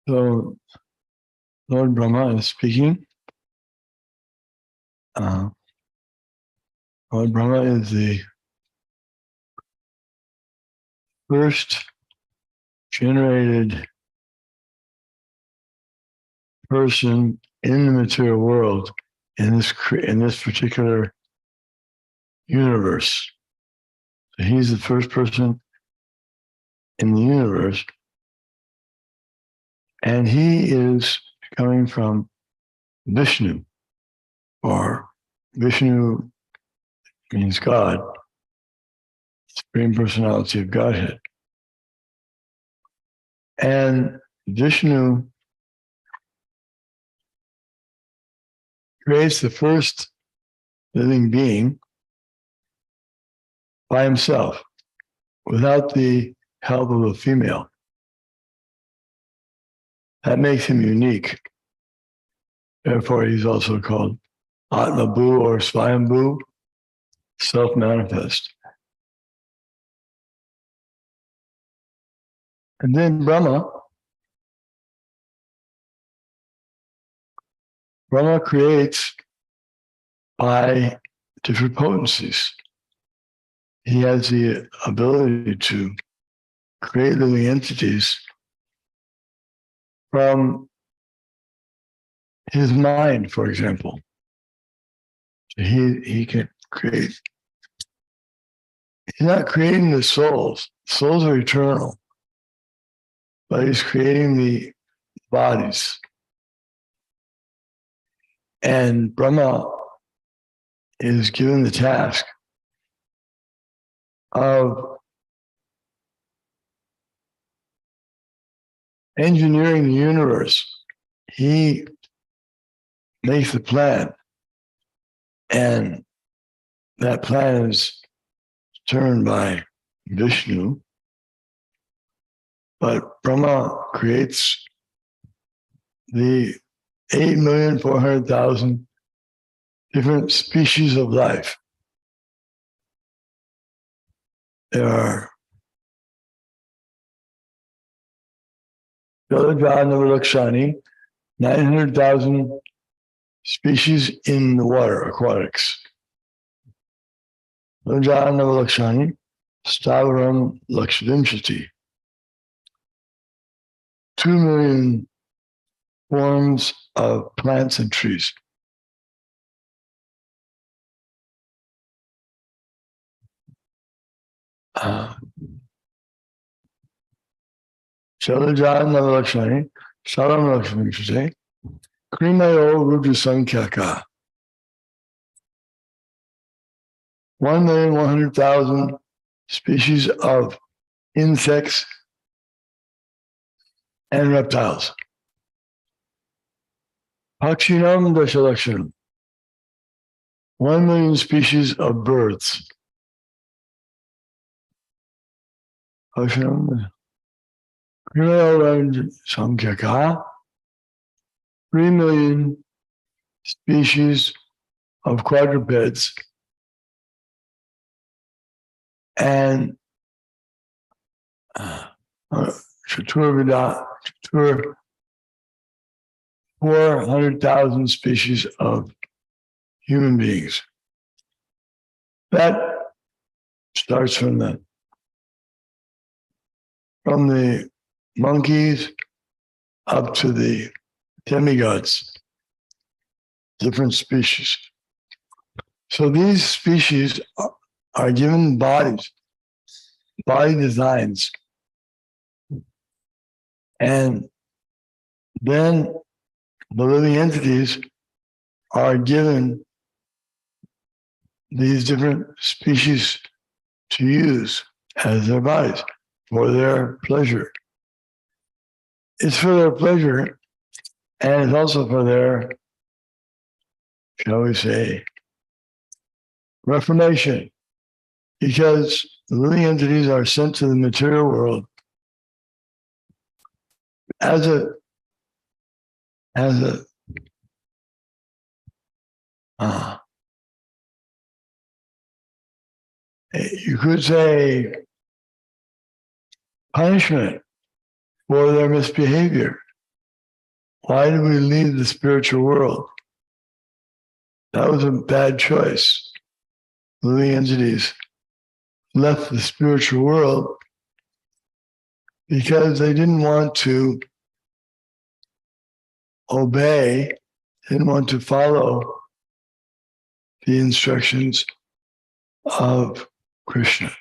So, Lord Brahma is speaking. Lord Brahma is the first generated person in the material world in this particular universe. So he's the first person in the universe, and he is coming from Vishnu, or Vishnu means God, Supreme Personality of Godhead. And Vishnu creates the first living being by himself, without the help of a female. That makes him unique. Therefore, he's also called Atmabhu or Swayambhu, self-manifest. And then Brahma creates by different potencies. He has the ability to create living entities from his mind, for example. He can create. He's not creating the souls. Souls are eternal. But he's creating the bodies. And Brahma is given the task of engineering the universe. He makes the plan, and that plan is determined by Vishnu, but Brahma creates the 8,400,000 different species of life. There are Danavir 900,000 species in the water, aquatics. Danavir Stavaram Lakshadimshati. 2 million forms of plants and trees. Shalajan Navalakshani, Salam Lakshmi, Krimayo Rudrasankhaka. 1,100,000 species of insects and reptiles. Pakshinam Dashalakshanam. 1 million species of birds. Pakshinam Samkhaka. 3 million species of quadrupeds and Chaturvida, 400,000 species of human beings. That starts from the monkeys up to the demigods, different species. So these species are given bodies, body designs, and then the living entities are given these different species to use as their bodies for their pleasure. It's for their pleasure, and it's also for their, shall we say, reformation, because the living entities are sent to the material world as a you could say punishment for their misbehavior. why did we leave the spiritual world? That was a bad choice. Living entities left the spiritual world because they didn't want to obey, didn't want to follow the instructions of Krishna.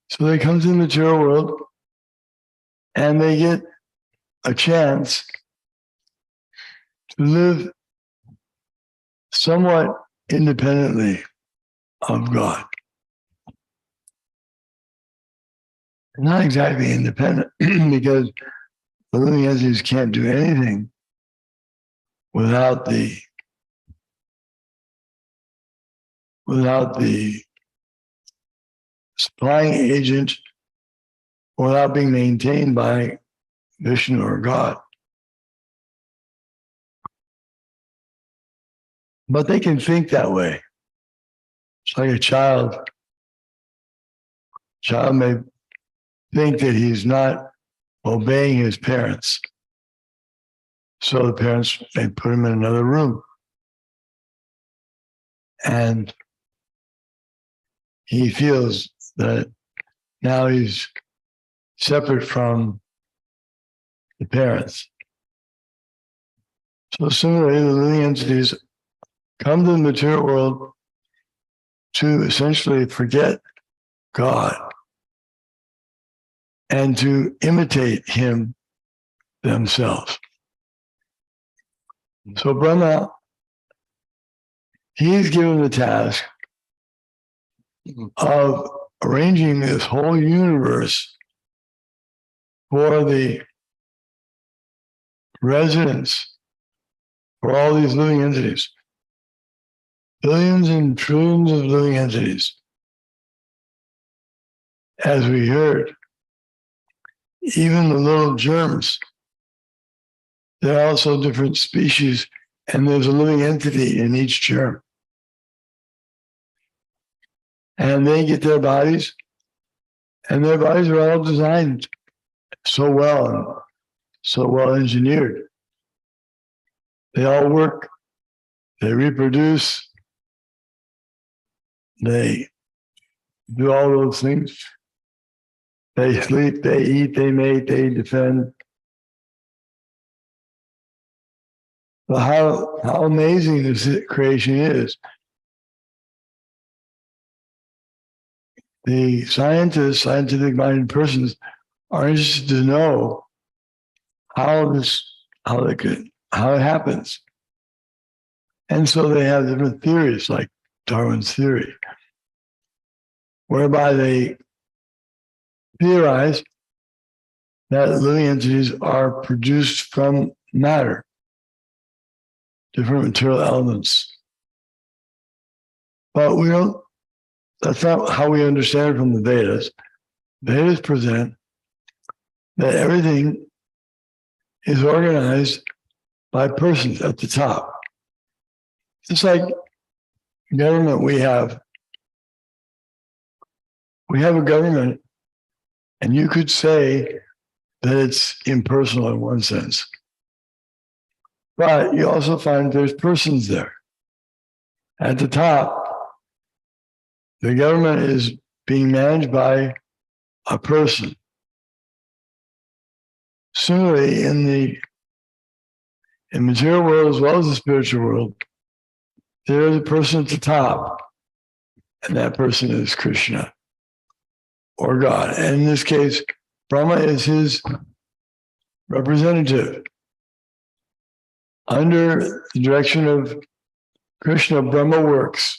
So they come to the material world and they get a chance to live somewhat independently of God. Not exactly independent, because the living entities can't do anything without the supplying agent, without being maintained by Vishnu or God. But they can think that way. It's like a child. Child may think that he's not obeying his parents. So the parents may put him in another room. And he feels that now he's separate from the parents. So similarly, the living entities come to the material world to essentially forget God and to imitate him themselves. So Brahma, he's given the task of arranging this whole universe for the residence for all these living entities. Billions and trillions of living entities. As we heard, even the little germs, they're also different species, and there's a living entity in each germ. And they get their bodies, and their bodies are all designed so well and so well engineered. They all work, they reproduce, they do all those things. They sleep, they eat, they mate, they defend. But how amazing this creation is. The scientists, scientific-minded persons, are interested to know how it happens. And so they have different theories, like Darwin's theory, whereby they theorize that living entities are produced from matter, different material elements. But that's not how we understand it from the Vedas. Vedas present that everything is organized by persons at the top. Just like government, we have a government, and you could say that it's impersonal in one sense. But you also find there's persons there. At the top, the government is being managed by a person. Similarly, in the material world as well as the spiritual world, there is a person at the top, and that person is Krishna or God. And in this case, Brahma is his representative. Under the direction of Krishna, Brahma works,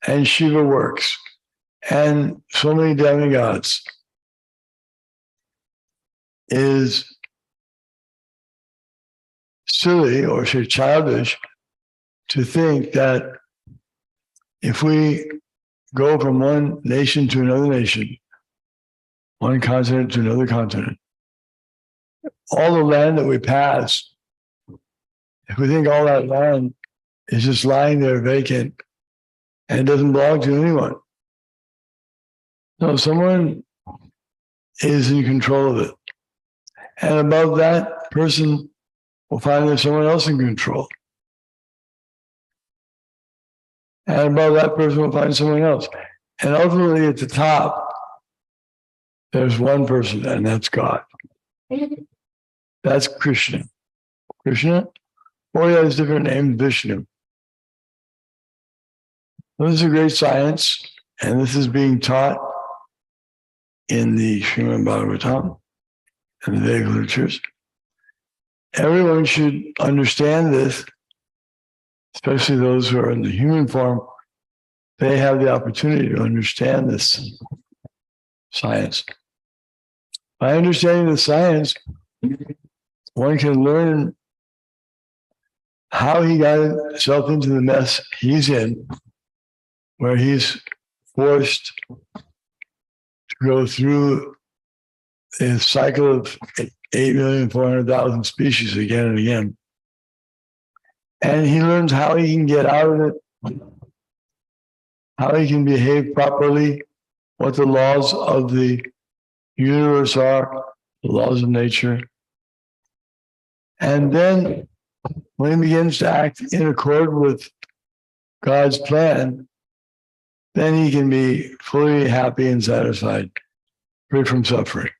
and Shiva works, and so many demigods. Is silly, or say childish, to think that if we go from one nation to another nation, one continent to another continent, all the land that we pass, if we think all that land is just lying there vacant and doesn't belong to anyone. No, someone is in control of it. And above that person will find there's someone else in control. And above that person will find someone else. And ultimately at the top, there's one person, and that's God. That's Krishna. Krishna? Or he has a different name, Vishnu. This is a great science, and this is being taught in the Srimad Bhagavatam and the Vedic literatures. Everyone should understand this, especially those who are in the human form. They have the opportunity to understand this science. By understanding the science, one can learn how he got himself into the mess he's in, where he's forced to go through a cycle of 8,400,000 species again and again. And he learns how he can get out of it, how he can behave properly, what the laws of the universe are, the laws of nature. And then when he begins to act in accord with God's plan, then he can be fully happy and satisfied, free from suffering.